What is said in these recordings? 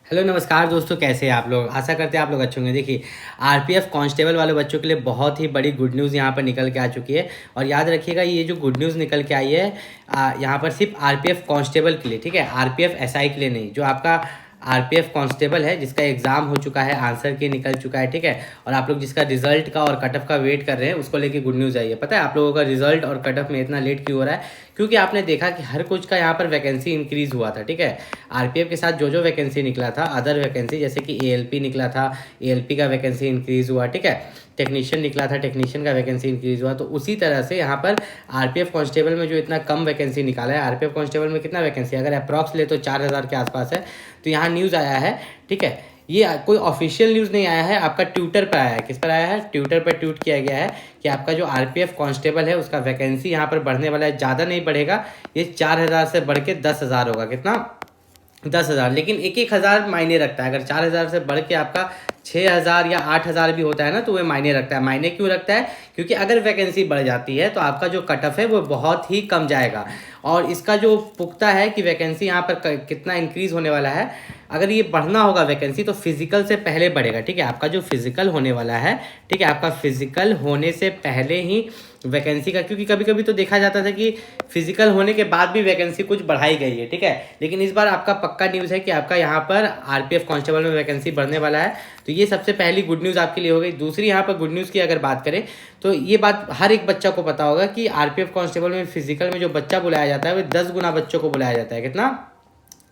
Hello नमस्कार दोस्तों, कैसे हैं आप लोग। आशा करते हैं आप लोग अच्छे होंगे। देखिए, आरपीएफ कांस्टेबल वाले बच्चों के लिए बहुत ही बड़ी गुड न्यूज़ यहाँ पर निकल के आ चुकी है। और याद रखिएगा, ये जो गुड न्यूज़ निकल के आई है यहाँ पर सिर्फ आरपीएफ कांस्टेबल के लिए, ठीक है, आरपीएफ एसआई के लिए नहीं। जो आपका आरपीएफ कांस्टेबल है, जिसका एग्ज़ाम हो चुका है, आंसर की निकल चुका है, ठीक है, और आप लोग जिसका रिजल्ट का और कट ऑफ का वेट कर रहे हैं, उसको लेके गुड न्यूज़ आई है। पता है आप लोगों का रिजल्ट और कट ऑफ में इतना लेट क्यों हो रहा है? क्योंकि आपने देखा कि हर कुछ का यहाँ पर वैकेंसी इंक्रीज़ हुआ था, ठीक है। आरपीएफ के साथ जो जो वैकेंसी निकला था, अदर वैकेंसी जैसे कि एएलपी निकला था, एएलपी का वैकेंसी इंक्रीज़ हुआ, ठीक है। टेक्नीशियन निकला था, टेक्नीशियन का वैकेंसी इंक्रीज़ हुआ। तो उसी तरह से यहाँ पर आरपीएफ कांस्टेबल में जो इतना कम वैकेंसी निकाला है, आरपीएफ कांस्टेबल में कितना वैकेंसी अगर अप्रॉक्स ले तो 4000 के आसपास है। तो यहाँ न्यूज़ आया है, ठीक है। ये कोई ऑफिशियल न्यूज़ नहीं आया है, आपका ट्विटर पर आया है। किस पर आया है? ट्विटर पर ट्वीट किया गया है कि आपका जो आरपीएफ कांस्टेबल है, उसका वैकेंसी यहाँ पर बढ़ने वाला है। ज़्यादा नहीं बढ़ेगा, ये 4000 से बढ़ के 10,000 होगा। कितना? 10,000। लेकिन एक एक हज़ार मायने रखता है। अगर 4000 से बढ़ के आपका 6000 या 8000 भी होता है ना, तो वह मायने रखता है। मायने क्यों रखता है? क्योंकि अगर वैकेंसी बढ़ जाती है तो आपका जो कट ऑफ है वो बहुत ही कम जाएगा। और इसका जो पुख्ता है कि वैकेंसी यहाँ पर कितना इंक्रीज़ होने वाला है। अगर ये बढ़ना होगा वैकेंसी तो फिजिकल से पहले बढ़ेगा, ठीक है। आपका जो फिजिकल होने वाला है, ठीक है, आपका फिजिकल होने से पहले ही वैकेंसी का, क्योंकि कभी कभी तो देखा जाता था कि फिजिकल होने के बाद भी वैकेंसी कुछ बढ़ाई गई है, ठीक है। लेकिन इस बार आपका पक्का न्यूज़ है कि आपका यहाँ पर आरपीएफ कांस्टेबल में वैकेंसी बढ़ने वाला है। तो ये सबसे पहली गुड न्यूज़ आपके लिए हो गई। दूसरी यहाँ पर गुड न्यूज़ की अगर बात करें तो ये बात हर एक बच्चा को पता होगा कि आरपीएफ कांस्टेबल में फिजिकल में जो बच्चा बुलाया जाता है वो 10 गुना बच्चों को बुलाया जाता है। कितना?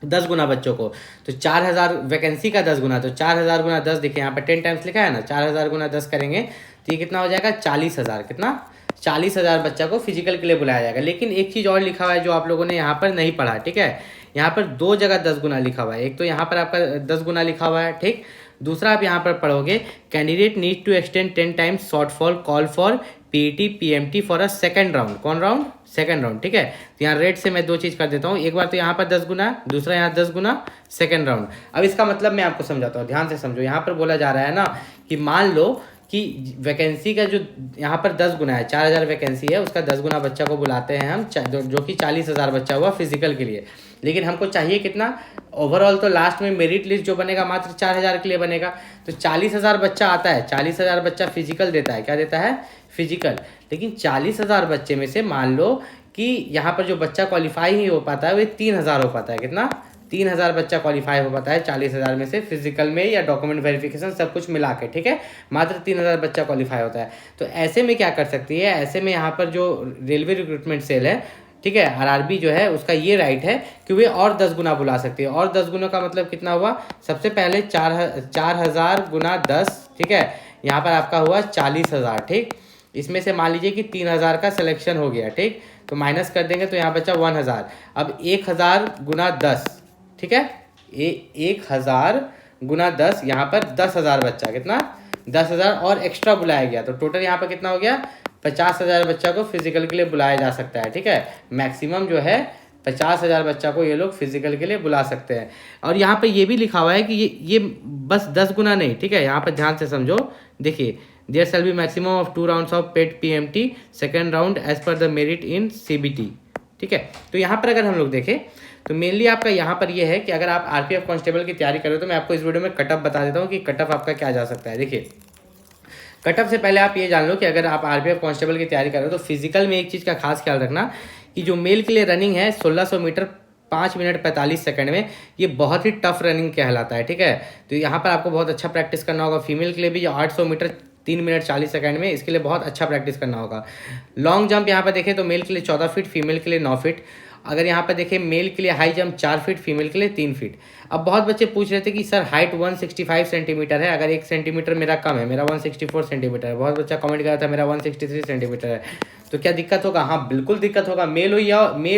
10 गुना बच्चों को। तो 4000 वैकेंसी का 10 गुना, तो 4000 गुना 10, देखिए यहाँ पर 10 टाइम्स लिखा है ना। 4000 गुना 10 करेंगे तो ये कितना हो जाएगा? 40,000। कितना? 40,000 बच्चा को फिजिकल के लिए बुलाया जाएगा। लेकिन एक चीज़ और लिखा हुआ है जो आप लोगों ने यहाँ पर नहीं पढ़ा, ठीक है। यहाँ पर दो जगह 10 गुना लिखा हुआ है। एक तो यहाँ पर आपका 10 गुना लिखा हुआ है, ठीक। दूसरा आप यहाँ पर पढ़ोगे, candidate need to extend 10 times shortfall call for PET PMT for a second round. कौन राउंड? सेकंड राउंड, ठीक है। तो यहाँ रेट से मैं दो चीज़ कर देता हूँ। एक बार तो यहाँ पर 10 गुना, दूसरा यहाँ 10 गुना सेकंड राउंड। अब इसका मतलब मैं आपको समझाता हूँ, ध्यान से समझो। यहाँ पर बोला जा रहा है ना कि मान लो कि वैकेंसी का जो यहाँ पर 10 गुना है, 4000 वैकेंसी है, उसका 10 गुना बच्चा को बुलाते हैं हम, जो कि 40,000 बच्चा हुआ फिजिकल के लिए। लेकिन हमको चाहिए कितना? ओवरऑल तो लास्ट में मेरिट लिस्ट जो बनेगा मात्र 4000 के लिए बनेगा। तो 40,000 बच्चा आता है, 40,000 बच्चा फिजिकल देता है। क्या देता है? फिजिकल। लेकिन 40,000 बच्चे में से मान लो कि यहाँ पर जो बच्चा क्वालिफाई ही हो पाता है वो 3000 हो पाता है। कितना? 3000 बच्चा क्वालिफाई हो पाता है 40,000 में से, फिजिकल में या डॉक्यूमेंट वेरिफिकेशन सब कुछ मिला के, ठीक है। मात्र 3000 बच्चा क्वालिफाई होता है। तो ऐसे में क्या कर सकती है? ऐसे में यहाँ पर जो रेलवे रिक्रूटमेंट सेल है, ठीक है, आरआरबी जो है, उसका ये राइट है कि वे और 10 गुना बुला सकती है। और 10 गुना का मतलब कितना हुआ? सबसे पहले 4000 गुना 10, ठीक है, यहाँ पर आपका हुआ 40,000, ठीक। इसमें से मान लीजिए कि 3000 का सिलेक्शन हो गया, ठीक। तो माइनस कर देंगे तो यहाँ बचा 1000। अब 1000 गुना 10, ठीक है, 1000 गुना 10, यहाँ पर 10,000 बच्चा। कितना? 10,000 और एक्स्ट्रा बुलाया गया। तो टोटल यहाँ पर कितना हो गया? 50,000 बच्चा को फिजिकल के लिए बुलाया जा सकता है, ठीक है। मैक्सिमम जो है 50,000 बच्चा को ये लोग फिजिकल के लिए बुला सकते हैं। और यहाँ पे ये भी लिखा हुआ है कि ये बस 10 गुना नहीं, ठीक है। यहाँ पर ध्यान से समझो, देखिए, there shall be maximum of 2 rounds of paid PMT second round as per the merit in CBT, ठीक है। तो यहाँ पर अगर हम लोग देखें तो मेनली आपका यहाँ पर ये है कि अगर आप आरपीएफ कांस्टेबल की तैयारी करो तो मैं आपको इस वीडियो में कट ऑफ बता देता हूँ कि कट ऑफ आपका क्या जा सकता है। देखिए, कट ऑफ से पहले आप ये जान लो कि अगर आप आरपीएफ कांस्टेबल की तैयारी कर रहे हो तो फिजिकल में एक चीज़ का खास ख्याल रखना कि जो मेल के लिए रनिंग है 1600 मीटर 5 मिनट 45 सेकंड में, ये बहुत ही टफ रनिंग कहलाता है, ठीक है। तो यहाँ पर आपको बहुत अच्छा प्रैक्टिस करना होगा। फीमेल के लिए भी 800 मीटर 3 मिनट 40 सेकंड में, इसके लिए बहुत अच्छा प्रैक्टिस करना होगा। लॉन्ग जंप यहाँ पर देखें तो मेल के लिए 14 फीट, फीमेल के लिए 9 फीट। अगर यहाँ पर देखें मेल के लिए हाई जंप 4 फीट, फीमेल के लिए 3 फीट। अब बहुत बच्चे पूछ रहे थे कि सर हाइट 165 सेंटीमीटर है, अगर 1 सेंटीमीटर मेरा कम है, मेरा 164 सेंटीमीटर है। बहुत बच्चा कमेंट कर रहा था मेरा 163 सेंटीमीटर है, तो क्या दिक्कत होगा? हाँ, बिल्कुल दिक्कत होगा। मेल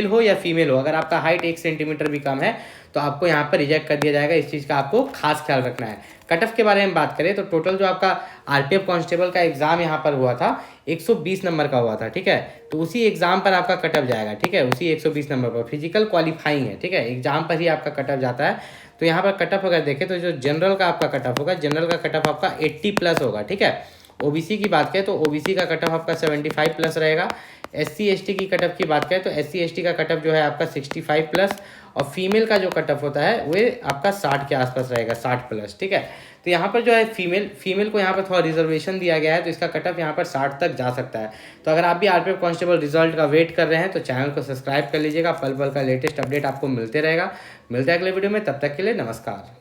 हो या फीमेल हो, अगर आपका हाइट 1 सेंटीमीटर भी कम है तो आपको यहाँ पर रिजेक्ट कर दिया जाएगा। इस चीज़ का आपको खास ख्याल रखना है। कट ऑफ के बारे में बात करें तो टोटल जो आपका आरपीएफ कांस्टेबल का एग्जाम यहाँ पर हुआ था 120 नंबर का हुआ था, ठीक है। तो उसी एग्जाम पर आपका कट ऑफ जाएगा, ठीक है, उसी 120 नंबर पर। फिजिकल क्वालिफाइंग है, ठीक है, एग्जाम पर ही आपका कट ऑफ जाता है। तो यहाँ पर कट ऑफ अगर देखें तो जो जनरल का आपका कट ऑफ होगा, जनरल का कट ऑफ आपका 80+ होगा, ठीक है। ओबीसी की बात करें तो ओबीसी का कट ऑफ आपका 75+ रहेगा। SC ST की कट ऑफ की बात करें तो SC ST का कट ऑफ जो है आपका 65+। और फीमेल का जो कट ऑफ होता है वो आपका 60 के आसपास रहेगा, 60+, ठीक है। तो यहाँ पर जो है फीमेल को यहाँ पर थोड़ा रिजर्वेशन दिया गया है, तो इसका कट ऑफ यहाँ पर 60 तक जा सकता है। तो अगर आप भी आरपीएफ कांस्टेबल रिजल्ट का वेट कर रहे हैं तो चैनल को सब्सक्राइब कर लीजिएगा, पल पल का लेटेस्ट अपडेट आपको मिलते रहेगा। मिलते हैं अगले वीडियो में, तब तक के लिए नमस्कार।